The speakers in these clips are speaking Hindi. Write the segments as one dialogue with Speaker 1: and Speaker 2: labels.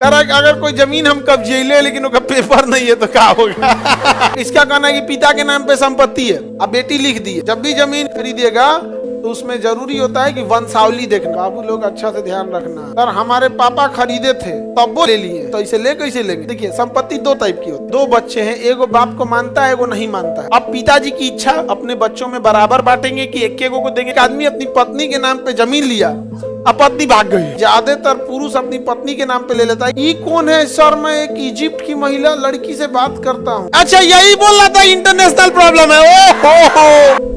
Speaker 1: कह रहा है कि अगर कोई जमीन हम कब्जे ले लेकिन उसका पेपर नहीं है तो क्या होगा। इसका कहना है कि पिता के नाम पे संपत्ति है, अब बेटी लिख दी है, जब भी जमीन खरीदेगा तो उसमें जरूरी होता है कि वंशावली देखना। बाबू लोग अच्छा से ध्यान रखना, सर हमारे पापा खरीदे थे तब वो ले लिए, तो इसे ले कैसे लेंगे। देखिए संपत्ति दो टाइप की होती है, दो बच्चे हैं, एगो बाप को मानता है एगो नहीं मानता है। अब पिताजी की इच्छा अपने बच्चों में बराबर बांटेंगे कि एक एगो को देंगे। एक आदमी अपनी पत्नी के नाम पे जमीन लिया, अब पत्नी भाग गई। ज्यादातर पुरुष अपनी पत्नी के नाम पे ले लेता है। ये कौन है सर? मैं एक इजिप्ट की महिला लड़की से बात करता हूँ। अच्छा यही बोल रहा था इंटरनेशनल प्रॉब्लम है। ओहो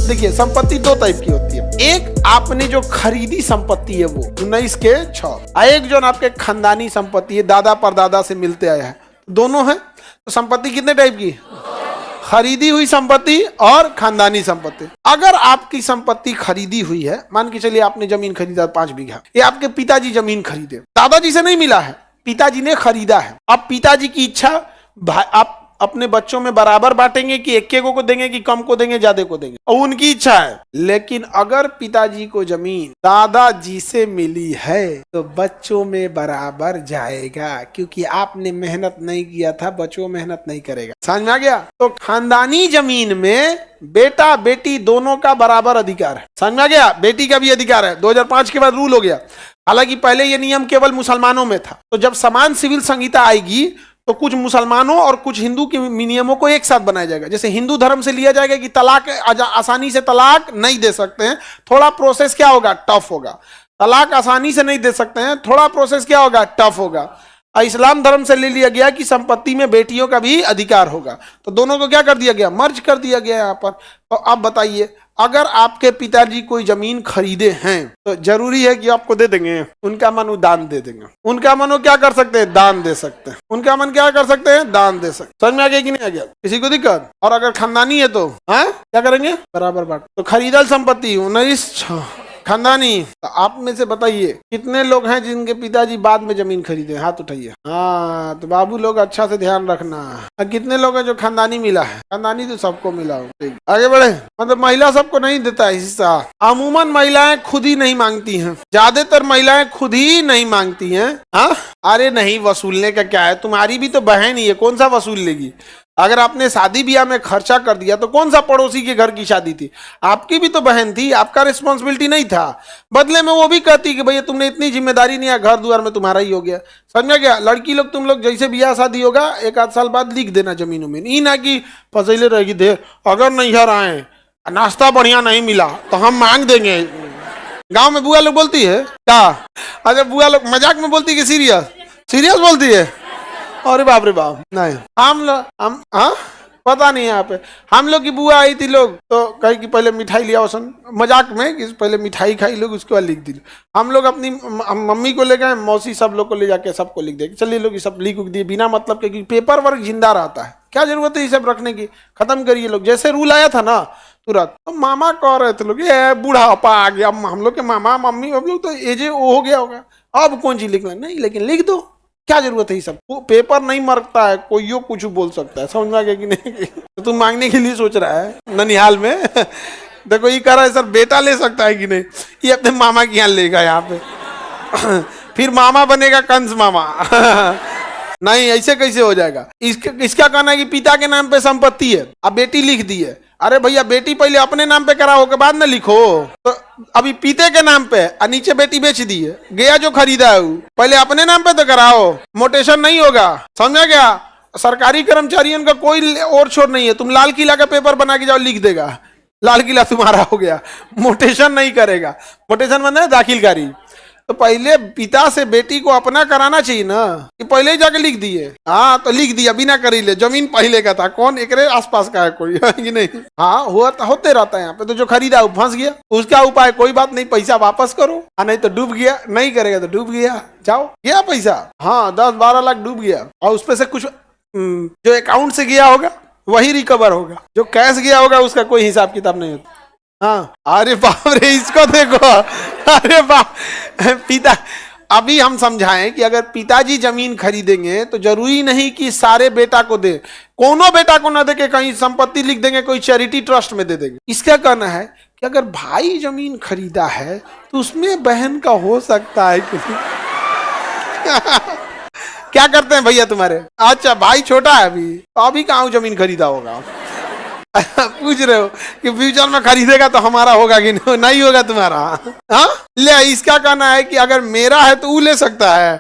Speaker 1: देखिए संपत्ति दो टाइप की होती है, एक आपने जो खरीदी संपत्ति है वो 19 के 6, एक जो आपके खानदानी संपत्ति है, दादा परदादा से मिलते आया है, दोनों है। तो संपत्ति कितने टाइप की? खरीदी हुई संपत्ति और खानदानी संपत्ति। अगर आपकी संपत्ति खरीदी हुई है, मान के चलिए आपने जमीन खरीदा 5 बीघा, ये आपके पिताजी जमीन खरीदे, दादाजी से नहीं मिला है, पिताजी ने खरीदा है। अब पिताजी की इच्छा आप अपने बच्चों में बराबर बांटेंगे कि एक को देंगे कि कम को देंगे ज्यादा को देंगे, और उनकी इच्छा है। लेकिन अगर पिताजी को जमीन दादाजी से मिली है तो बच्चों में बराबर जाएगा, क्योंकि आपने मेहनत नहीं किया था, बच्चों मेहनत नहीं करेगा। समझ में आ गया? तो खानदानी जमीन में बेटा बेटी दोनों का बराबर अधिकार है। समझ में आ गया? बेटी का भी अधिकार है। 2005 के बाद रूल हो गया। हालांकि पहले ये नियम केवल मुसलमानों में था, तो जब समान सिविल संहिता आएगी तो कुछ मुसलमानों और कुछ हिंदू के नियमों को एक साथ बनाया जाएगा। जैसे हिंदू धर्म से लिया जाएगा कि तलाक आसानी से तलाक नहीं दे सकते हैं, थोड़ा प्रोसेस क्या होगा? टफ होगा। तलाक आसानी से नहीं दे सकते हैं, थोड़ा प्रोसेस क्या होगा? टफ होगा। इस्लाम धर्म से ले लिया गया कि संपत्ति में बेटियों का भी अधिकार होगा। तो दोनों को क्या कर दिया गया? मर्ज कर दिया गया यहाँ पर। तो अब बताइए, अगर आपके पिताजी कोई जमीन खरीदे हैं तो जरूरी है कि आपको दे देंगे? उनका मन दान दे देंगे। उनका मन क्या कर सकते हैं? दान दे सकते हैं। उनका मन क्या कर सकते हैं? दान दे सकते। समझ में आ गया कि नहीं आ गया? किसी को दिक्कत? और अगर खानदानी है तो क्या करेंगे? बराबर बांट। तो खरीदल संपत्ति 19 खानदानी। तो आप में से बताइए कितने लोग हैं जिनके पिताजी बाद में जमीन खरीदे? हाथ उठाइए। हाँ, तो बाबू लोग अच्छा से ध्यान रखना। कितने लोग हैं जो खानदानी मिला है? खानदानी तो सबको मिला हो। आगे बढ़े। मतलब महिला सबको नहीं देता है हिस्सा। अमूमन महिलाएं खुद ही नहीं मांगती हैं, ज्यादातर महिलाएं खुद ही नहीं मांगती हैं। अरे नहीं, वसूलने का क्या है? तुम्हारी भी तो बहन ही है, कौन सा वसूल लेगी? अगर आपने शादी ब्याह में खर्चा कर दिया तो कौन सा पड़ोसी के घर की शादी थी? आपकी भी तो बहन थी, आपका रिस्पॉन्सिबिलिटी नहीं था। बदले में वो भी कहती कि भैया तुमने इतनी जिम्मेदारी नहीं है, घर द्वार में तुम्हारा ही हो गया। समझ गया? लड़की लोग तुम लोग जैसे ब्याह शादी होगा 1 आध साल बाद लिख देना जमीनों में, नहीं ना कि फसैले रहेगी दे। अगर नैहर आए नाश्ता बढ़िया नहीं मिला तो हम मांग देंगे। गाँव में बुआ लोग बोलती है क्या? अच्छा, बुआ लोग मजाक में बोलती है कि सीरियस बोलती है? अरे बाप रे बाप, नहीं। हम पता नहीं। यहाँ पे हम लोग की बुआ आई थी लोग तो कही कि पहले मिठाई लिया वसन, मजाक में कि पहले मिठाई खाई लोग, उसके बाद लिख दी। हम लोग अपनी मम्मी को ले गए, मौसी सब लोग को ले जाके सबको लिख दे। चलिए लोग ये सब लिख दिए बिना मतलब के, पेपर वर्क जिंदा रहता है। क्या जरूरत है ये सब रखने की? खत्म करिए लोग। जैसे रूल आया था ना तुरंत, तो मामा कह रहे थे लोग ये बुढ़ापा आ गया, हम लोग के मामा मम्मी हम लोग तो एजे हो गया होगा, अब कौन चीज लिखना? नहीं, लेकिन लिख दो, क्या जरूरत है ये सब? पेपर नहीं मरता है, कोई यो कुछ बोल सकता है। समझ में आ गया कि नहीं? तो तुम मांगने के लिए सोच रहा है ननिहाल में। देखो ये कह रहा है सर बेटा ले सकता है कि नहीं? ये अपने मामा के यहाँ लेगा यहाँ पे। फिर मामा बनेगा कंस मामा। नहीं, ऐसे कैसे हो जाएगा? इसका कहना है कि पिता के नाम पे संपत्ति है, अब बेटी लिख दी है। अरे भैया बेटी पहले अपने नाम पे कराओ के बाद में लिखो। तो अभी पिते के नाम पे और नीचे बेटी बेच दी है, गया जो खरीदा है पहले अपने नाम पे तो कराओ, मोटेशन नहीं होगा। समझा क्या? सरकारी कर्मचारियों का कोई और छोर नहीं है। तुम लाल किला का पेपर बना के जाओ, लिख देगा, लाल किला तुम्हारा हो गया। मोटेशन नहीं करेगा। मोटेशन मतलब है दाखिलकारी। तो पहले पिता से बेटी को अपना कराना चाहिए ना, कि पहले ही जाके लिख दिए। हाँ, तो लिख दिया बिना करी ले, जमीन पहले का था, कौन एकरे आसपास का है कोई? कि नहीं? हाँ, होते रहता है यहाँ पे। तो जो खरीदा वो फंस गया, उसका उपाय कोई बात नहीं, पैसा वापस करो। नहीं तो डूब गया, नहीं करेगा तो डूब गया, जाओ गया पैसा। हाँ, 10-12 लाख डूब गया, और उसपे से कुछ जो अकाउंट से गया होगा वही रिकवर होगा, जो कैश गया होगा उसका कोई हिसाब किताब नहीं होता। हाँ, अरे बाप रे, इसको देखो। अरे बाप, पिता अभी हम समझाएं कि अगर पिताजी जमीन खरीदेंगे तो जरूरी नहीं कि सारे बेटा को दे, कोनो बेटा को ना दे के कहीं संपत्ति लिख देंगे, कोई चैरिटी ट्रस्ट में दे देंगे। इसका कहना है कि कि अगर भाई जमीन खरीदा है तो उसमें बहन का हो सकता है कि क्या करते हैं भैया तुम्हारे? अच्छा भाई छोटा है अभी, तो अभी कहाँ जमीन खरीदा होगा? पूछ रहे हो कि फ्यूचर में खरीदेगा तो हमारा होगा कि नहीं होगा तुम्हारा? हाँ, ले इसका कहना है कि अगर मेरा है तो वो ले सकता है,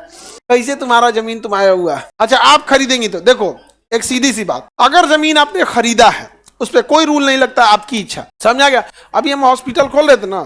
Speaker 1: कैसे तुम्हारा जमीन तुम्हारा हुआ? अच्छा आप खरीदेंगी तो देखो, एक सीधी सी बात, अगर जमीन आपने खरीदा है उस पर कोई रूल नहीं लगता, आपकी इच्छा, समझा गया? अभी हम हॉस्पिटल खोल रहे थे ना,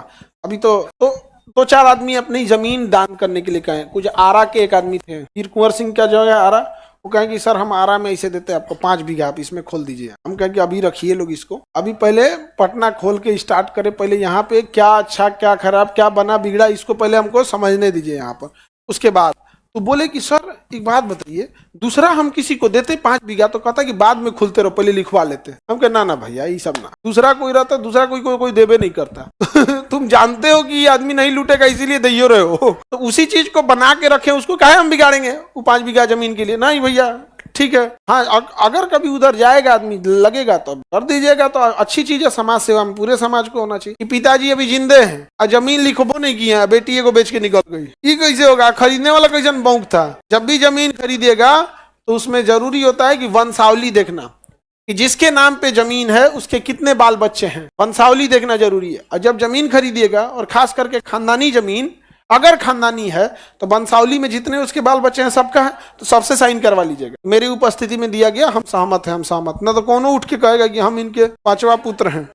Speaker 1: अभी तो चार आदमी अपनी जमीन दान करने के लिए कहे, कुछ आरा के एक आदमी थे, वीर कुंवर सिंह का जो है आरा, वो कहें कि सर हम आरा में इसे देते हैं आपको 5 बीघा, आप इसमें खोल दीजिए। हम कहें कि अभी रखिए लोग इसको, अभी पहले पटना खोल के स्टार्ट करें, पहले यहाँ पे क्या अच्छा क्या खराब क्या बना बिगड़ा इसको पहले हमको समझने दीजिए यहाँ पर, उसके बाद। तो बोले कि सर एक बात बताइए, दूसरा हम किसी को देते 5 बीघा तो कहता कि बाद में खुलते रहो, पहले लिखवा लेते। हम कहे ना भैया ये सब ना, दूसरा कोई रहता, दूसरा कोई देवे नहीं करता। तुम जानते हो कि ये आदमी नहीं लूटेगा इसीलिए दे रहे हो, तो उसी चीज को बना के रखे, उसको काहे हम बिगाड़ेंगे वो 5 बीघा जमीन के लिए? नहीं भैया ठीक है, हाँ अगर कभी उधर जाएगा आदमी लगेगा तो कर दीजिएगा, तो अच्छी चीज है, समाज सेवा में पूरे समाज को होना चाहिए। कि पिताजी अभी जिंदे हैं और जमीन लिखबो नहीं की है, बेटी को बेच के निकल गई, ये कैसे होगा? खरीदने वाला कैसे बौक था? जब भी जमीन खरीदिएगा तो उसमें जरूरी होता है कि वंशावली देखना, कि जिसके नाम पे जमीन है उसके कितने बाल बच्चे हैं, वंशावली देखना जरूरी है। और जब जमीन खरीदिएगा, और खास करके खानदानी जमीन अगर खानदानी है, तो वंशावली में जितने उसके बाल बच्चे हैं सबका है, तो सबसे साइन करवा लीजिएगा, मेरी उपस्थिति में दिया गया, हम सहमत हैं, हम सहमत। ना तो कौन उठ के कहेगा कि हम इनके 5वां पुत्र हैं,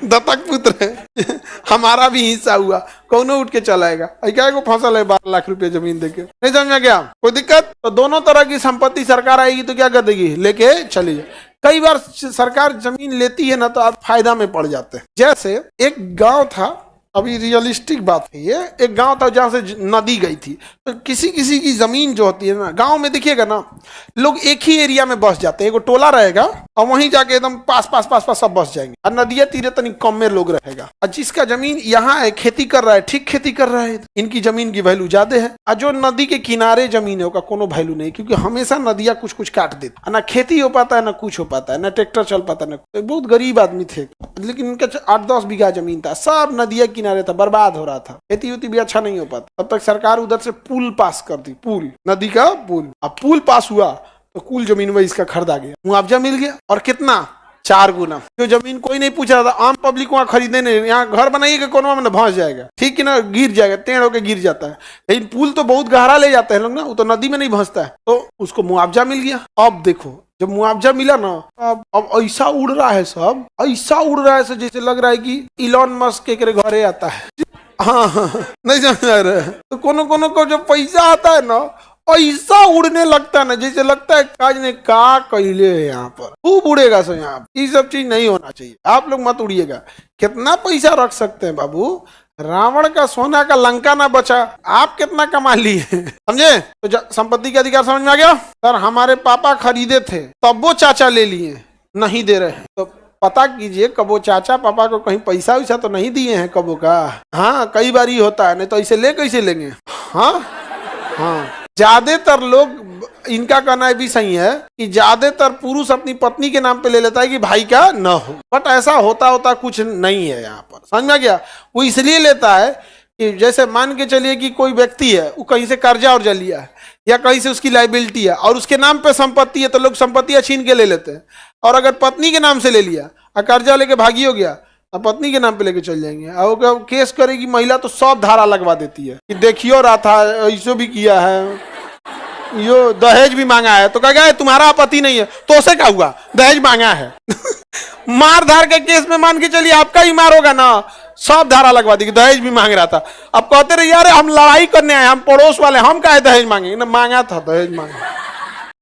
Speaker 1: दत्तक पुत्र हैं, हमारा भी हिस्सा हुआ, कौन उठ के चलाएगा? क्या को फसल है 12 लाख रुपए जमीन देके? नहीं समझा क्या? कोई दिक्कत? तो दोनों तरह की संपत्ति सरकार आएगी तो क्या कर देगी? लेके चली जाए। कई बार सरकार जमीन लेती है ना तो आप फायदा में पड़ जाते हैं। जैसे एक गांव था, अभी रियलिस्टिक बात है ये, एक गांव था जहां से नदी गई थी, तो किसी किसी की जमीन जो होती है ना, गांव में देखिएगा ना, लोग एक ही एरिया में बस जाते हैं, एगो टोला रहेगा और वहीं जाके एकदम पास सब बस जाएंगे, और नदिया तीरे तनिक कम में लोग रहेगा। और जिसका जमीन यहाँ है, खेती कर रहा है, ठीक खेती कर रहा है, इनकी जमीन की वैल्यू ज्यादा है। और जो नदी के किनारे जमीन है उसका कोनो वैल्यू नहीं, क्योंकि हमेशा नदिया कुछ कुछ काट देती, ना खेती हो पाता है, ना कुछ हो पाता है, ना ट्रैक्टर चल पाता है, ना। बहुत गरीब आदमी थे, लेकिन इनका 8-10 बीघा जमीन था, सब नदिया किनारे था, बर्बाद हो रहा था, खेती उती भी अच्छा नहीं हो पाता। तब तक सरकार उधर से पुल पास कर दी, पुल, नदी का पुल। अब पुल पास हुआ तो कुल जमीन में इसका खरीदा गया, मुआवजा मिल गया, और कितना? 4 गुना। जो जमीन कोई नहीं पूछ रहा था, आम पब्लिक वहां खरीदने नहीं, यहाँ घर बनाइएगा कोनो में धंस जाएगा, ठीक है ना, गिर जाएगा, टेढ़ होकर गिर जाता है। लेकिन पुल तो बहुत गहरा ले जाते हैं लोग ना, वो तो नदी में नहीं धंसता है, तो उसको मुआवजा मिल गया। अब देखो जब मुआवजा मिला ना, अब ऐसा उड़ रहा है, सब ऐसा उड़ रहा है जैसे लग रहा है कि इलॉन मस्क के घरे आता है। हाँ, नहीं समझ रहे? तो कोनो को जो पैसा आता है ना, ऐसा उड़ने लगता है ना, जैसे लगता है काज ने का कैले है, यहाँ पर खूब उड़ेगा। सो यहाँ ये सब चीज नहीं होना चाहिए, आप लोग मत उड़िएगा। कितना पैसा रख सकते हैं बाबू? रावण का सोना का लंका ना बचा, आप कितना कमा लिए, समझे? तो संपत्ति के अधिकार समझ में आ गया? सर हमारे पापा खरीदे थे, तब वो चाचा ले लिए, नहीं दे रहे हैं, तो पता कीजिए कबो चाचा पापा को कहीं पैसा वैसा तो नहीं दिए हैं कबो का? हाँ, कई बार ही होता है, नहीं तो ऐसे कैसे लेंगे? हाँ, ज्यादातर लोग, इनका कहना भी सही है कि ज्यादातर पुरुष अपनी पत्नी के नाम पे ले लेता है कि भाई का न हो, बट ऐसा होता कुछ नहीं है यहाँ पर, समझ में गया? वो इसलिए लेता है कि जैसे मान के चलिए कि कोई व्यक्ति है, वो कहीं से कर्जा और लिया है, या कहीं से उसकी लाइबिलिटी है और उसके नाम पे संपत्ति है, तो लोग संपत्तियां छीन के ले लेते हैं। और अगर पत्नी के नाम से ले लिया और कर्जा लेके भागी हो गया, अब पत्नी के नाम पे लेके चल जाएंगे, और केस करेगी महिला तो सब धारा लगवा देती है कि देखियो रहा था, ऐसो भी किया है, यो दहेज भी मांगा है, तो कहेगा तुम्हारा पति नहीं है, तो उसे क्या हुआ? दहेज मांगा है। मार धार के केस में मान के चलिए आपका ही मार होगा ना, सब धारा लगवा दी, दहेज भी मांग रहा था। अब कहते रहे यार हम लड़ाई करने आए, हम पड़ोस वाले, हम काहे दहेज मांगेंगे? ना मांगा था, दहेज मांगा,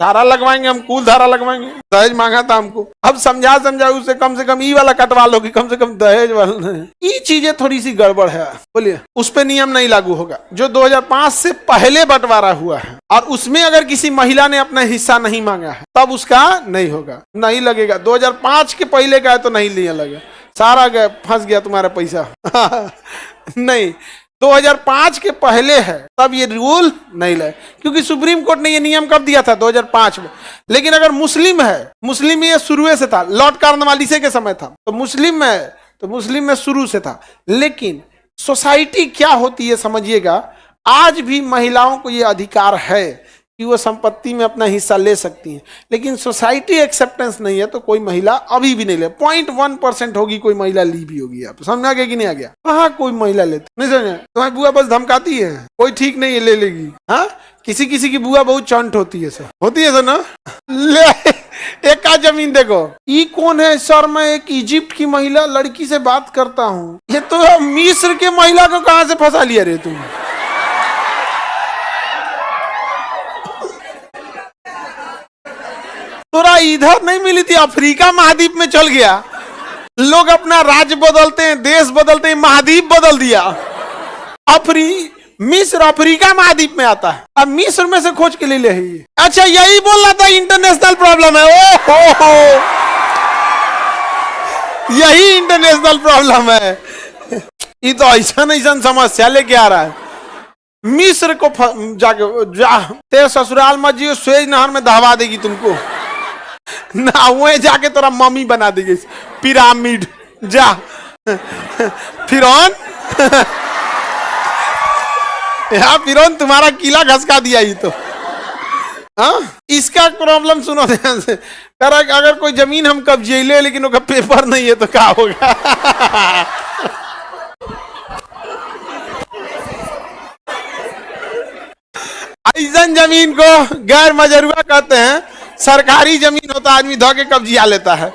Speaker 1: धारा लगवाएंगे हम, कुल धारा लगवाएंगे, दहेज मांगा था हमको। अब समझा उसे कम से कम ई वाला कटवा लो कि कम से कम दहेज वाला। ये चीजें थोड़ी सी गड़बड़ है, बोलिए, उस पे नियम नहीं लागू होगा जो 2005 से पहले बंटवारा हुआ है, और उसमें अगर किसी महिला ने अपना हिस्सा नहीं मांगा है तब उसका नहीं होगा, नहीं लगेगा। 2005 के पहले का है तो नहीं लिया लगे, सारा गया, फंस गया तुम्हारा पैसा। नहीं, 2005 के पहले है तब ये रूल नहीं लगे, क्योंकि सुप्रीम कोर्ट ने ये नियम कब दिया था? 2005 में। लेकिन अगर मुस्लिम है, मुस्लिम ये शुरू से था, लॉर्ड कॉर्नवालिस के समय था, तो मुस्लिम में तो मुस्लिम में शुरू से था। लेकिन सोसाइटी क्या होती है समझिएगा, आज भी महिलाओं को ये अधिकार है कि वो संपत्ति में अपना हिस्सा ले सकती हैं, लेकिन सोसाइटी एक्सेप्टेंस नहीं है, तो कोई महिला अभी भी नहीं ले। 0.1% होगी कोई महिला ली भी होगी। आप समझ आ गया कि नहीं आ गया? कहाँ कोई महिला लेती, नहीं समझे? तुम्हारी बुआ बस धमकाती है, कोई ठीक नहीं है ले लेगी। हाँ, किसी किसी की बुआ बहुत चंट होती है सर, होती है सर ना। ले एक का जमीन देखो, ये कौन है सर? मैं एक इजिप्ट की महिला लड़की से बात करता हूँ। ये तो मिस्र के महिला को कहाँ से फंसा लिया रे तुम? तोरा इधर नहीं मिली थी, अफ्रीका महाद्वीप में चल गया। लोग अपना राज्य बदलते हैं, देश बदलते हैं, महाद्वीप बदल दिया। मिस्र अफ्रीका महाद्वीप में आता है, अब मिस्र में से खोज के ले ले। अच्छा, यही बोल रहा था इंटरनेशनल प्रॉब्लम है। ओ हो, यही इंटरनेशनल प्रॉब्लम है। ये तो ऐसा समस्या लेके आ रहा है। मिस्र को जाके तेरे ससुराल मत जियो, स्वेज नहर में दहवा देगी तुमको ना, वहीं जाके तोरा मम्मी बना देगी पिरामिड। जा फिरौन यहाँ फिरौन तुम्हारा किला घसका दिया। ही तो हाँ, इसका प्रॉब्लम सुनो ध्यान से। अगर कोई जमीन हम कब्जे ले, लेकिन उसका पेपर नहीं है तो क्या होगा? ऐसा जमीन को गैर मजरूआ कहते हैं। सरकारी जमीन होता आदमी धो के कब्जिया लेता है,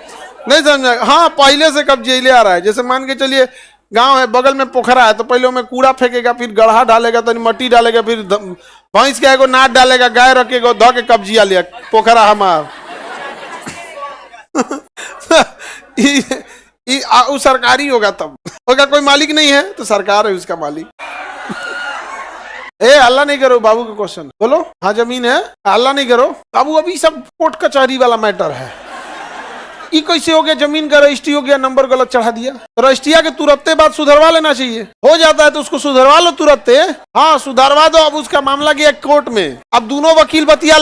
Speaker 1: नहीं समझा? हाँ, पहले से कब्जे ले आ रहा है। जैसे मान के चलिए गांव है, बगल में पोखरा है, तो पहले में कूड़ा फेंकेगा, फिर गढ़ा डालेगा, तो मट्टी डालेगा, फिर भैंस के एगो नाद डालेगा, गाय रखेगा, धो के कब्जिया लिया पोखरा हमार। वो सरकारी होगा, तब होगा। कोई मालिक नहीं है तो सरकार है उसका मालिक। हल्ला नहीं करो, बाबू का क्वेश्चन बोलो। हाँ, जमीन है, हल्ला नहीं करो बाबू। अभी सब कोर्ट कचहरी वाला मैटर है। ये कैसे हो गया? जमीन का रजिस्ट्री हो गया, नंबर गलत चढ़ा दिया। तो रजिस्ट्रिया के तुरंते बाद सुधरवा लेना चाहिए। हो जाता है तो उसको सुधरवा लो तुरंते। हाँ, सुधरवा दो। अब उसका मामला गया कोर्ट में, अब दोनों वकील बतिया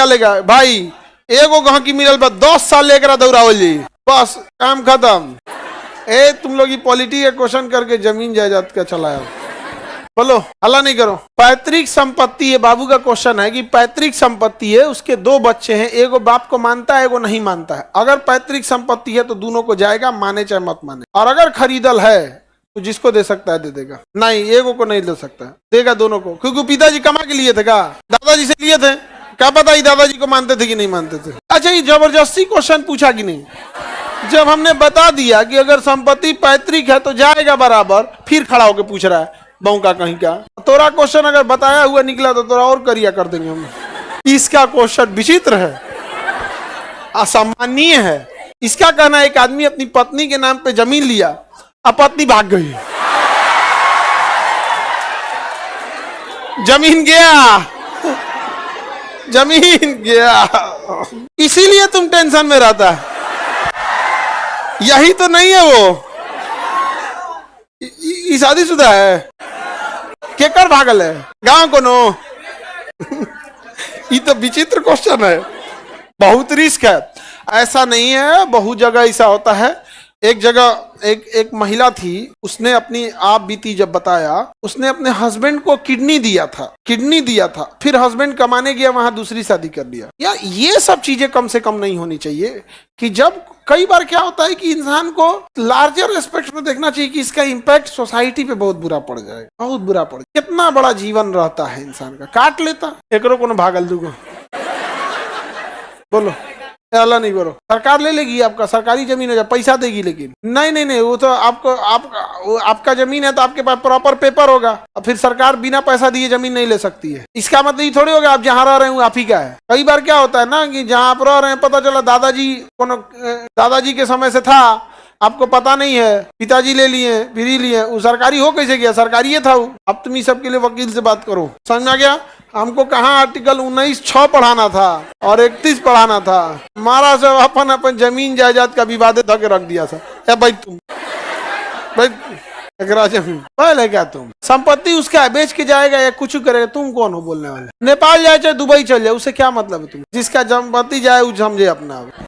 Speaker 1: लेगा। भाई एगो गहकी मिलल बा, 10 साल लेकर दौड़ाओ जी, बस काम खत्म। तुम लोग ये पॉलिटी का क्वेश्चन करके जमीन जायदाद का चलाया। बोलो, हल्ला नहीं करो। पैतृक संपत्ति है, बाबू का क्वेश्चन है कि पैतृक संपत्ति है, उसके 2 बच्चे हैं, एगो बाप को मानता है, एगो नहीं मानता है। अगर पैतृक संपत्ति है तो दोनों को जाएगा, माने चाहे मत माने। और अगर खरीदल है तो जिसको दे सकता है दे देगा, नहीं एगो को नहीं दे सकता है, देगा दोनों को। क्योंकि पिताजी कमा के लिए थे, का दादाजी से लिए थे, क्या पता ही दादाजी को मानते थे कि नहीं मानते थे। अच्छा, ये जबरदस्ती क्वेश्चन पूछा कि नहीं? जब हमने बता दिया कि अगर संपत्ति पैतृक है तो जाएगा बराबर, फिर खड़ा होकर पूछ रहा है बहू का कहीं का। तोरा क्वेश्चन अगर बताया हुआ निकला तो तोरा और करिया कर देंगे हम। इसका क्वेश्चन विचित्र है, असामान्य है। इसका कहना है एक आदमी अपनी पत्नी के नाम पे जमीन लिया, अब पत्नी भाग गई, जमीन गया, इसीलिए तुम टेंशन में रहता है। यही तो नहीं है वो, शादीशुदा है, केकर भागल है गांव को नो। ये तो विचित्र क्वेश्चन है, बहुत रिस्क है। ऐसा नहीं है, बहुत जगह ऐसा होता है। एक जगह एक महिला थी, उसने अपनी आप बीती जब बताया, उसने अपने हस्बैंड को किडनी दिया था, फिर हस्बैंड कमाने गया, वहां दूसरी शादी कर लिया। यार ये सब चीजें कम से कम नहीं होनी चाहिए। कि जब कई बार क्या होता है कि इंसान को लार्जर एस्पेक्ट में देखना चाहिए कि इसका इम्पैक्ट सोसाइटी पे बहुत बुरा पड़ जाएगा, बहुत बुरा पड़ जाएगा। कितना बड़ा जीवन रहता है इंसान का, काट लेता एकरो को भागल दूगो। बोलो, हल्ला नहीं करो। सरकार ले लेगी आपका, सरकारी जमीन है, पैसा देगी, लेकिन नहीं, वो तो आपका जमीन है तो आपके पास प्रॉपर पेपर होगा, और फिर सरकार बिना पैसा दिए जमीन नहीं ले सकती है। इसका मतलब ये थोड़ी होगा आप जहाँ रह रहे हैं आप ही का है। कई बार क्या होता है ना कि जहाँ आप रह रहे हैं, पता चला दादाजी के समय से था, आपको पता नहीं है, पिताजी ले लिए, फिर ही लिए, वो सरकारी हो कैसे गया? सरकारी ये था वो। अब तुम सब के लिए वकील से बात करो, समझ में आ गया? हमको कहाँ आर्टिकल 19(6) पढ़ाना था और 31 पढ़ाना था। हमारा सब अपन जमीन जायदाद का विवाद धके रख दिया था। भाई तुम जमीन पहले क्या तुम संपत्ति उसका है, बेच के जाएगा या कुछ करेगा, तुम कौन हो बोलने वाले? नेपाल जाए चाहे दुबई चल जाए, उसे क्या मतलब है? तुम जिसका संपत्ति जाए वो समझे अपना।